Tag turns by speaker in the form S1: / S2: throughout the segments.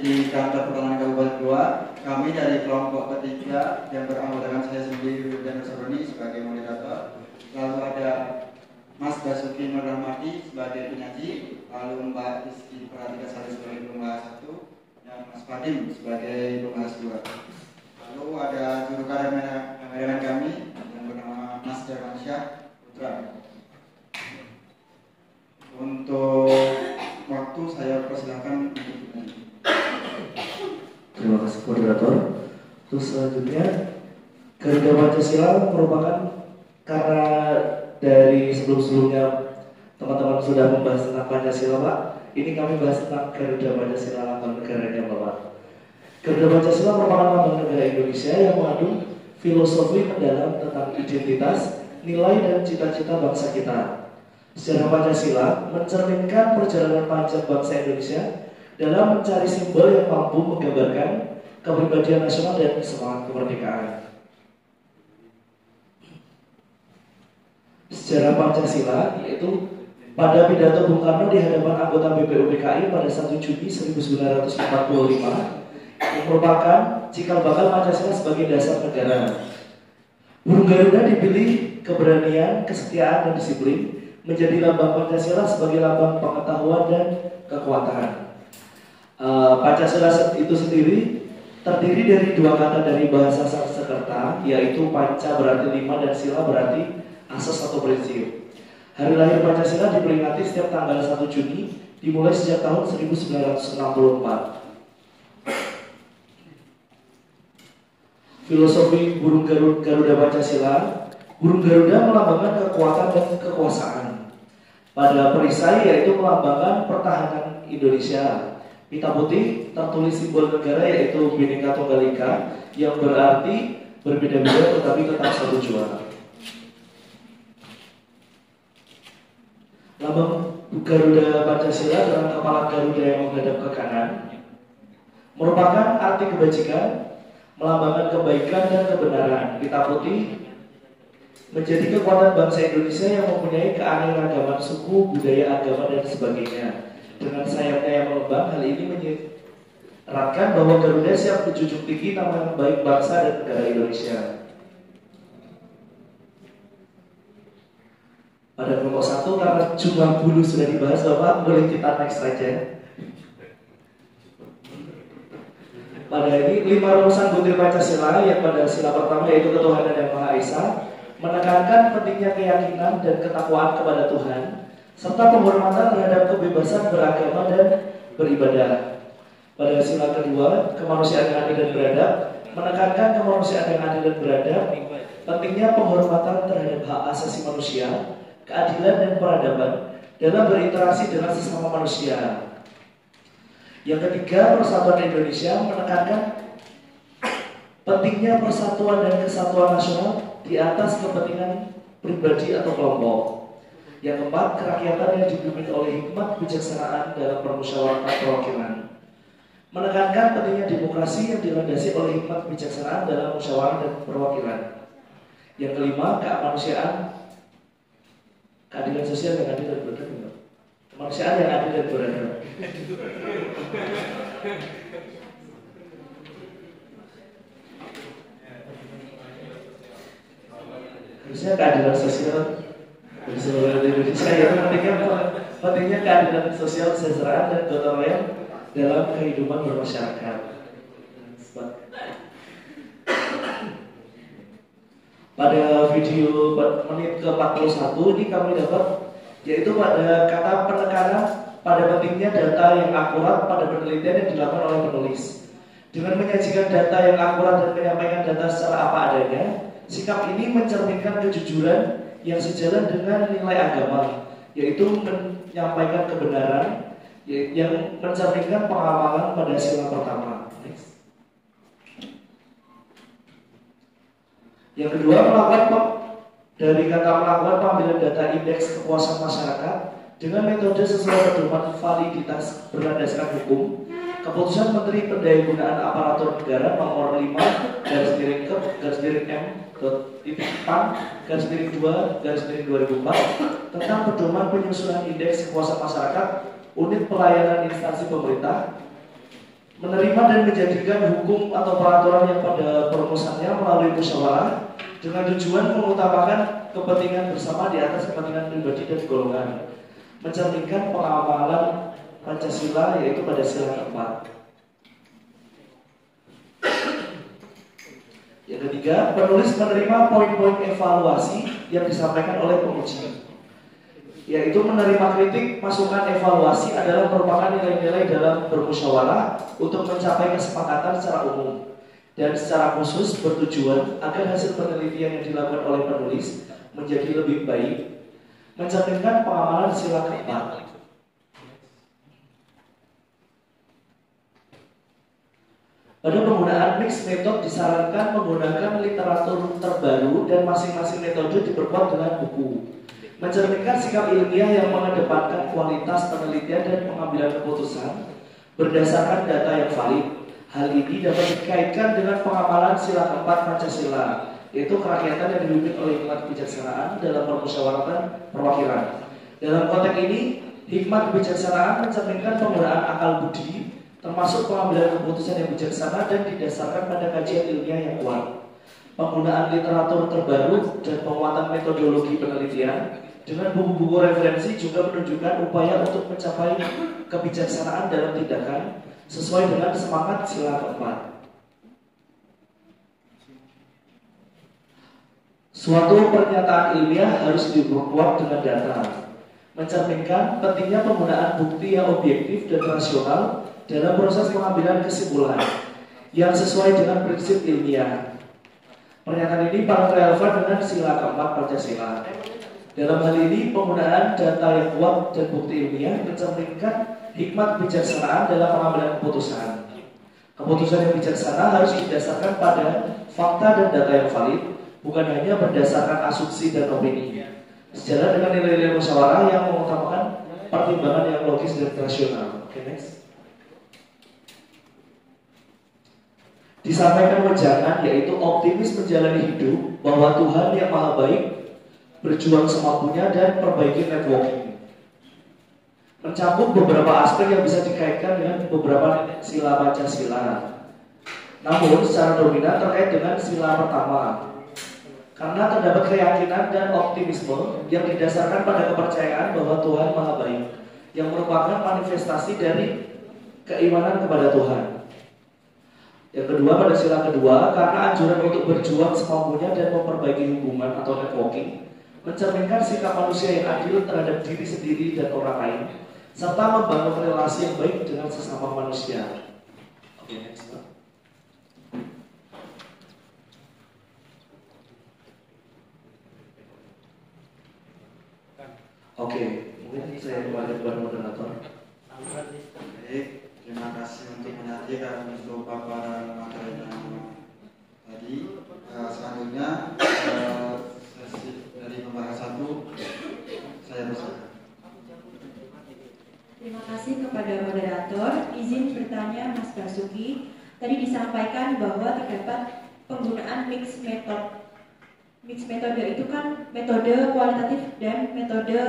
S1: di kantor pertahanan Kabupaten Goa. Kami dari kelompok ketiga yang beranggotakan saya sendiri dan Sabroni sebagai moderator. Lalu ada Mas Basuki Nur Rahmadi sebagai penyaji, lalu Mbak Rizky Pratika Sari sebagai pembahas 1, dan Mas Fadim sebagai pembahas 2. Lalu ada juru kameramen kami yang bernama Mas Dermansyah Putra. Untuk waktu saya persilakan untuk bertanya.
S2: Terima kasih moderator. Terus selanjutnya, Garuda Pancasila merupakan, karena dari sebelum-sebelumnya teman-teman sudah membahas tentang Pancasila, Pak. Ini kami bahas tentang Garuda Pancasila, lambang negaranya, Bapak. Garuda Pancasila merupakan lambang negara Indonesia yang mengandung filosofi mendalam tentang identitas, nilai dan cita-cita bangsa kita. Sejarah Pancasila mencerminkan perjalanan panjang bangsa Indonesia dalam mencari simbol yang mampu menggambarkan kepribadian nasional dan semangat kemerdekaan. Sejarah Pancasila yaitu pada pidato Bung Karno di hadapan anggota BPUPKI pada 1 Juni 1945 yang merupakan cikal bakal Pancasila sebagai dasar negara. Burung Garuda dipilih keberanian, kesetiaan, dan disiplin menjadi lambang Pancasila sebagai lambang pengetahuan dan kekuatan. Pancasila itu sendiri terdiri dari dua kata dari bahasa Sanskerta, yaitu panca berarti 5 dan sila berarti asas atau prinsip. Hari lahir Pancasila diperingati setiap tanggal 1 Juni dimulai sejak tahun 1964. Filosofi burung Garuda Pancasila, burung Garuda melambangkan kekuatan dan kekuasaan. Pada perisai yaitu melambangkan pertahanan Indonesia. Pita putih tertulis simbol negara yaitu Bhinneka Tunggal Ika yang berarti berbeda-beda tetapi tetap satu juara. Lambang Garuda Pancasila dengan kepala Garuda yang menghadap ke kanan merupakan arti kebajikan, melambangkan kebaikan dan kebenaran. Pita putih menjadi kekuatan bangsa Indonesia yang mempunyai keanekaragaman suku, budaya, agama, dan sebagainya. Dengan sayapnya yang melembang, hal ini menyeratkan bahwa Garuda siap menjunjung tinggi nama baik bangsa dan negara Indonesia. Pada kelompok 1, karena jumlah bulu sudah dibahas, Bapak boleh kita next saja. Pada ini 5 rumusan butir Pancasila yang pada sila pertama yaitu ketuhanan yang Maha Esa menekankan pentingnya keyakinan dan ketakwaan kepada Tuhan serta penghormatan terhadap kebebasan beragama dan beribadah. Pada sila kedua, kemanusiaan yang adil dan beradab menekankan kemanusiaan yang adil dan beradab, pentingnya penghormatan terhadap hak asasi manusia, keadilan dan peradaban dalam berinteraksi dengan sesama manusia. Yang ketiga, persatuan Indonesia menekankan pentingnya persatuan dan kesatuan nasional di atas kepentingan pribadi atau kelompok. Yang keempat, kerakyatan yang dipimpin oleh hikmat kebijaksanaan dalam permusyawaratan perwakilan. Menekankan pentingnya demokrasi yang dilandasi oleh hikmat kebijaksanaan dalam musyawarah dan perwakilan. Yang kelima, kemanusiaan, keadilan sosial yang adil dan beradab. Kemanusiaan yang adil dan beradab. Harusnya keadilan sosial di seluruh Indonesia ya, pentingnya keadilan sosial, kesejahteraan dan gotong royong dalam kehidupan bermasyarakat. Pada video menit ke-41 ini kami dapat yaitu pada kata penekanan pada pentingnya data yang akurat pada penelitian yang dilakukan oleh penulis. Dengan menyajikan data yang akurat dan menyampaikan data secara apa adanya, sikap ini mencerminkan kejujuran yang sejalan dengan nilai agama, yaitu menyampaikan kebenaran yang mencerminkan pengamalan pada sila pertama. Next. Yang kedua, dari kata melakukan pengambilan data indeks kepuasan masyarakat dengan metode sesuai pedoman validitas berlandaskan hukum. Keputusan Menteri Pendayagunaan Aparatur Negara nomor 5 /M/M.PAN/2/2004 tentang pedoman penyusunan indeks kepuasan masyarakat unit pelayanan instansi pemerintah menerima dan menjadikan hukum atau peraturan yang pada perumusannya melalui musyawarah dengan tujuan mengutamakan kepentingan bersama di atas kepentingan pribadi dan golongan, mencerminkan pengamalan Pancasila yaitu pada sila keempat. Yang ketiga, penulis menerima poin-poin evaluasi yang disampaikan oleh penguji, yaitu menerima kritik, masukan, evaluasi adalah merupakan nilai-nilai dalam bermusyawarah untuk mencapai kesepakatan secara umum dan secara khusus bertujuan agar hasil penelitian yang dilakukan oleh penulis menjadi lebih baik, mencerminkan pengamalan sila keempat. Pada penggunaan mix method disarankan menggunakan literatur terbaru dan masing-masing metode diperkuat dengan buku, mencerminkan sikap ilmiah yang mengedepankan kualitas penelitian dan pengambilan keputusan berdasarkan data yang valid. Hal ini dapat dikaitkan dengan pengamalan sila keempat Pancasila, yaitu kerakyatan yang dipimpin oleh hikmat kebijaksanaan dalam permusyawaratan perwakilan. Dalam konteks ini, hikmat kebijaksanaan mencerminkan penggunaan akal budi, termasuk pengambilan keputusan yang bijaksana dan didasarkan pada kajian ilmiah yang kuat. Penggunaan literatur terbaru dan penguatan metodologi penelitian dengan buku-buku referensi juga menunjukkan upaya untuk mencapai kebijaksanaan dalam tindakan sesuai dengan semangat sila keempat. Suatu pernyataan ilmiah harus diperkuat dengan data, mencerminkan pentingnya penggunaan bukti yang objektif dan rasional dalam proses pengambilan kesimpulan yang sesuai dengan prinsip ilmiah. Pernyataan ini paling relevan dengan sila keempat Pancasila. Dalam hal ini, penggunaan data yang kuat dan bukti ilmiah mencerminkan hikmat kebijaksanaan dalam pengambilan keputusan. Keputusan yang bijaksana harus didasarkan pada fakta dan data yang valid, bukan hanya berdasarkan asumsi dan opini. Sejalan dengan nilai-nilai musyawarah yang mengutamakan pertimbangan yang logis dan rasional. Oke, next. Disampaikan wejangan yaitu optimis menjalani hidup bahwa Tuhan yang maha baik berjuang semampunya dan perbaiki networking. Mencakup beberapa aspek yang bisa dikaitkan dengan beberapa sila Pancasila. Namun secara dominan terkait dengan sila pertama. Karena terdapat keyakinan dan optimisme yang didasarkan pada kepercayaan bahwa Tuhan maha baik, yang merupakan manifestasi dari keimanan kepada Tuhan. Yang kedua, pada sila kedua, karena anjuran untuk berjuang semampunya dan memperbaiki hubungan atau networking, mencerminkan sikap manusia yang adil terhadap diri sendiri dan orang lain, serta membangun relasi yang baik dengan sesama manusia. Oke, next. Oke, mungkin saya kembali kepada moderator.
S1: Baik. Terima kasih untuk menyajikan untuk paparan materi tadi. Selanjutnya sesi dari pembahasan 1 saya persilakan.
S3: Terima kasih kepada moderator. Izin bertanya Mas Basuki. Tadi disampaikan bahwa terdapat penggunaan mix method. Mix metode itu kan metode kualitatif dan metode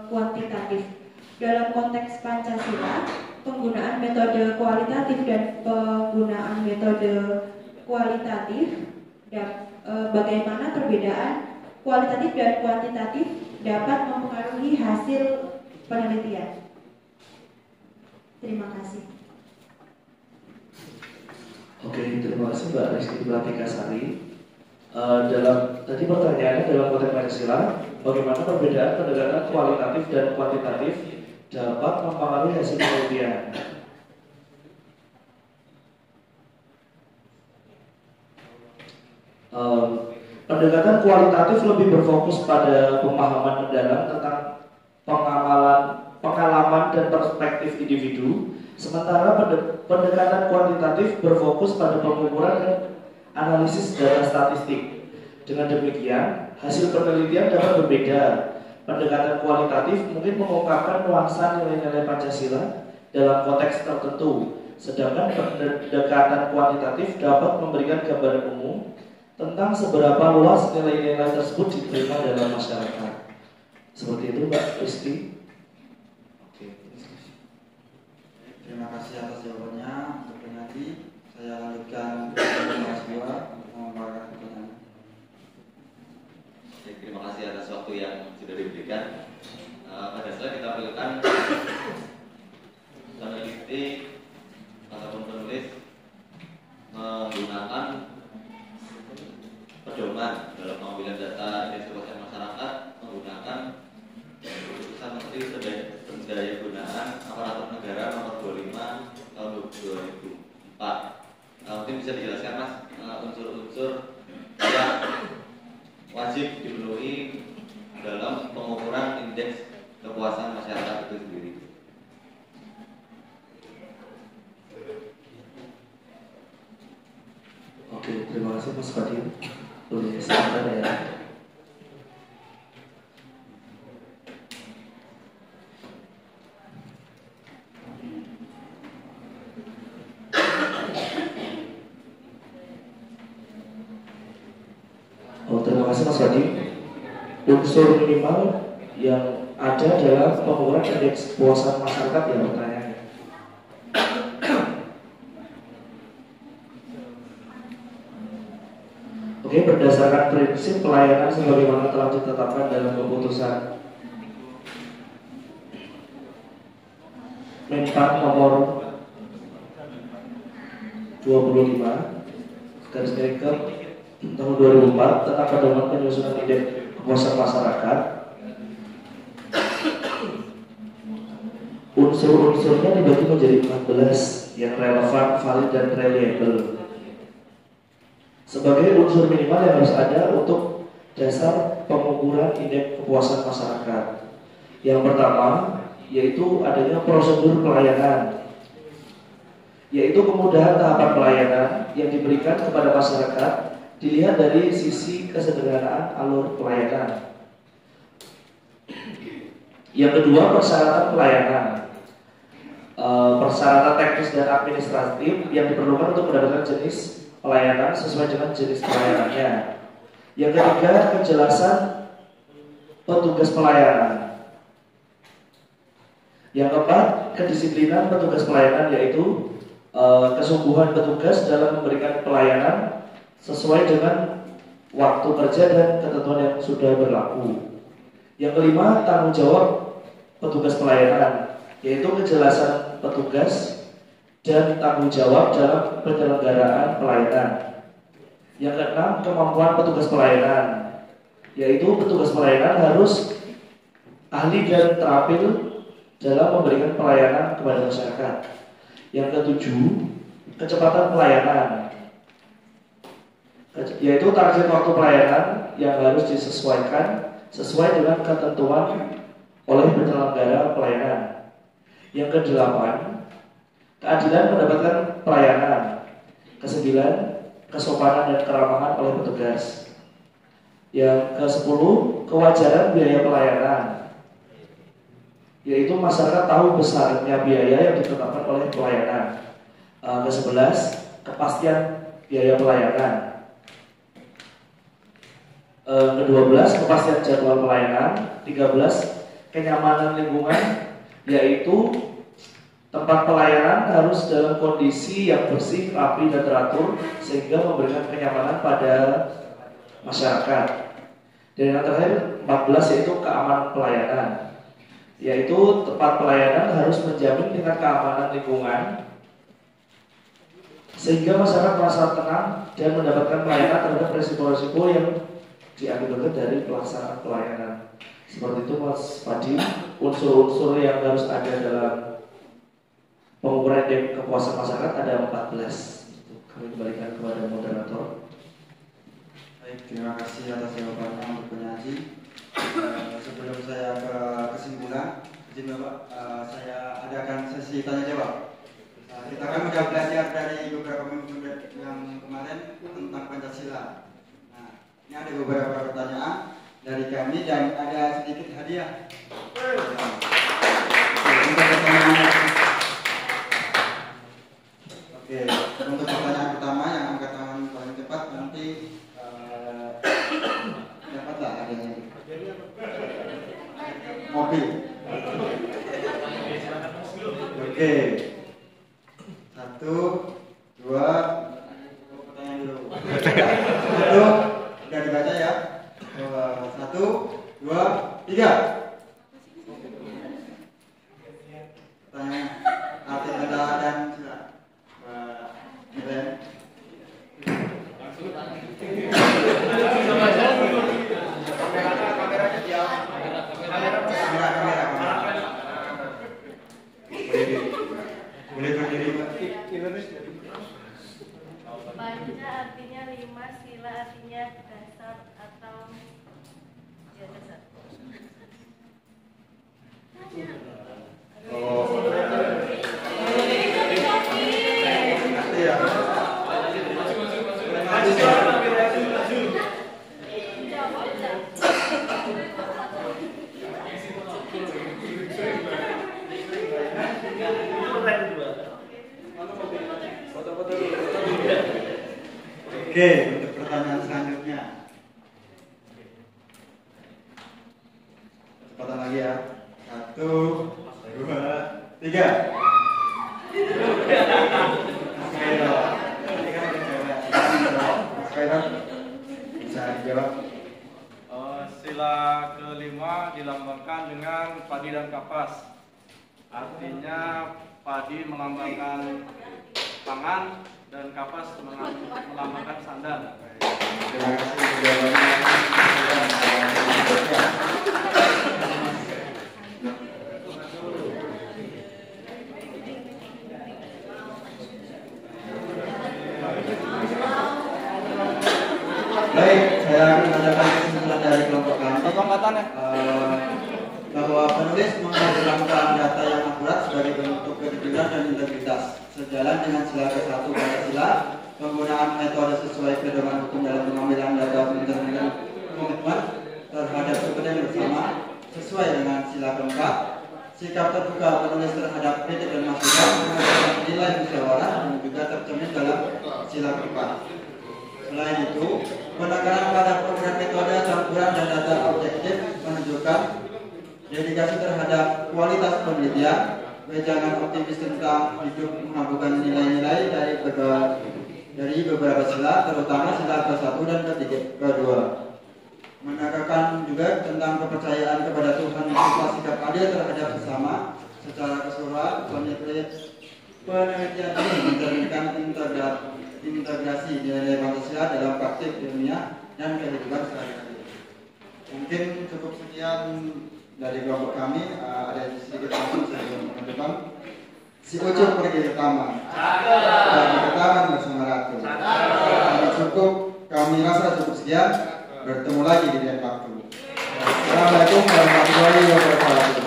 S3: kuantitatif. Dalam konteks Pancasila, penggunaan metode kualitatif dan penggunaan metode kualitatif dan bagaimana perbedaan kualitatif dan kuantitatif dapat mempengaruhi hasil penelitian. Terima kasih.
S2: Oke, terima kasih Mbak Rizky Pratikasari. Dalam tadi pertanyaannya dalam konteks Pancasila, bagaimana perbedaan pendekatan kualitatif dan kuantitatif dapat mempengaruhi hasil penelitian? Pendekatan kualitatif lebih berfokus pada pemahaman mendalam tentang pengalaman dan perspektif individu, sementara pendekatan kuantitatif berfokus pada pengukuran dan analisis data statistik. Dengan demikian, hasil penelitian dapat berbeda. Pendekatan kualitatif mungkin mengungkapkan nuansa nilai-nilai Pancasila dalam konteks tertentu, sedangkan pendekatan kuantitatif dapat memberikan gambaran umum tentang seberapa luas nilai-nilai tersebut diterima dalam masyarakat. Seperti itu, Mbak Rizky.
S1: Terima kasih atas jawabannya.
S4: 2004. Mungkin bisa dijelaskan Mas unsur-unsur yang wajib dipenuhi dalam pengukuran indeks kepuasan masyarakat itu sendiri.
S2: Oke, terima kasih Mas Fadil. Boleh silakan ya. Terima kasih Mas Fadil. Unsur minimal yang ada dalam pengukuran indeks kepuasan masyarakat ya pertanyaannya. Oke, berdasarkan prinsip pelayanan sebagaimana telah ditetapkan dalam keputusan Menpan nomor 25 garis miring tahun 2004 tentang pedoman penyusunan indeks kepuasan masyarakat. Unsur-unsurnya dibagi menjadi 14 yang relevan, valid, dan reliable. Sebagai unsur minimal yang harus ada untuk dasar pengukuran indeks kepuasan masyarakat. Yang pertama yaitu adanya prosedur pelayanan, yaitu kemudahan tahapan pelayanan yang diberikan kepada masyarakat dilihat dari sisi kesederhanaan alur pelayanan. Yang kedua, persyaratan pelayanan, persyaratan teknis dan administratif yang diperlukan untuk mendapatkan jenis pelayanan sesuai dengan jenis pelayanannya. Yang ketiga, kejelasan petugas pelayanan. Yang keempat, kedisiplinan petugas pelayanan, yaitu kesungguhan petugas dalam memberikan pelayanan sesuai dengan waktu kerja dan ketentuan yang sudah berlaku. Yang kelima, tanggung jawab petugas pelayanan, yaitu kejelasan petugas dan tanggung jawab dalam penyelenggaraan pelayanan. Yang keenam, kemampuan petugas pelayanan, yaitu petugas pelayanan harus ahli dan terampil dalam memberikan pelayanan kepada masyarakat. Yang ketujuh, kecepatan pelayanan, yaitu target waktu pelayanan yang harus disesuaikan sesuai dengan ketentuan oleh penyelenggara pelayanan. Yang kedelapan, keadilan mendapatkan pelayanan. Kesembilan, kesopanan dan keramahan oleh petugas. Yang kesepuluh, kewajaran biaya pelayanan, yaitu masyarakat tahu besarnya biaya yang ditetapkan oleh pelayanan. Ke-11, kepastian biaya pelayanan. Ke-12, kepastian jadwal pelayanan. 13, kenyamanan lingkungan, yaitu tempat pelayanan harus dalam kondisi yang bersih, rapi, dan teratur sehingga memberikan kenyamanan pada masyarakat. Dan yang terakhir 14 yaitu keamanan pelayanan, yaitu tempat pelayanan harus menjamin tingkat keamanan lingkungan sehingga masyarakat merasa tenang dan mendapatkan pelayanan terhadap resiko-resiko yang diakibatkan dari pelaksanaan pelayanan. Seperti itu Mas Fadil, unsur-unsur yang harus ada dalam pengukuran indeks kepuasan masyarakat ada 14. Kami kembalikan kepada moderator.
S1: Baik, terima kasih atas jawabannya untuk penyaji. Sebelum saya ke kesimpulan, izin Bapak, saya adakan sesi tanya jawab. Kita kan sudah belajar dari beberapa minggu yang kemarin tentang Pancasila. Nah, ini ada beberapa pertanyaan dari kami dan ada sedikit hadiah. Untuk pertanyaan, oke, untuk pertanyaan pertama yang angkat tangan paling cepat nanti dapatlah hadiahnya. Mobil. Oke. 1, 2, pertanyaan dulu. 1, udah dibaca ya. 1, 2, 3. Pertanyaan arti kata dan sila. Kameranya diam. Kamera. Boleh berdiri Pak.
S5: Panca artinya 5, sila artinya dasar atau ya dasar.
S1: Oke, untuk pertanyaan selanjutnya. Cepatan lagi ya. 1, 2, 3. Bisa dijawab.
S6: Sila kelima dilambangkan dengan padi dan kapas. Artinya padi melambangkan tangan dan kapas melambangkan sandal.
S1: Terima kasih jawabannya. Baik, saya mengadakan kesimpulan dari kelompok kami bahwa penulis mengajukan data yang akurat sebagai bentuk kejujuran dan integritas. Sejalan dengan sila ke-1 Pancasila, penggunaan metode sesuai pedoman hukum dalam pengambilan data penelitian komitmen terhadap kepentingan bersama sesuai dengan sila ke-4, sikap terbuka penulis terhadap kritik dan masukan menggunakan nilai musyawarah dan juga tercermin dalam sila ke-4. Selain itu, penekanan pada program metode campuran dan data objektif menunjukkan dedikasi terhadap kualitas penelitian, wejangan optimis tentang hidup menghambungkan nilai-nilai dari beberapa sila, terutama sila ke-1 dan ke-2. Menegakkan juga tentang kepercayaan kepada Tuhan serta sikap adil terhadap sesama. Secara keseluruhan, penelitian ini mencerminkan integrasi nilai Pancasila dalam praktik ilmiah dan kehidupan sehari-hari. Mungkin cukup sekian dari kelompok kami. Ada sedikit langsung sebelum menutup. Si Ucup pergi ke taman, pergi ke taman bersama Ratu. Kami cukup, kami rasa cukup sekian. Bertemu lagi di lain waktu. Assalamualaikum warahmatullahi wabarakatuh.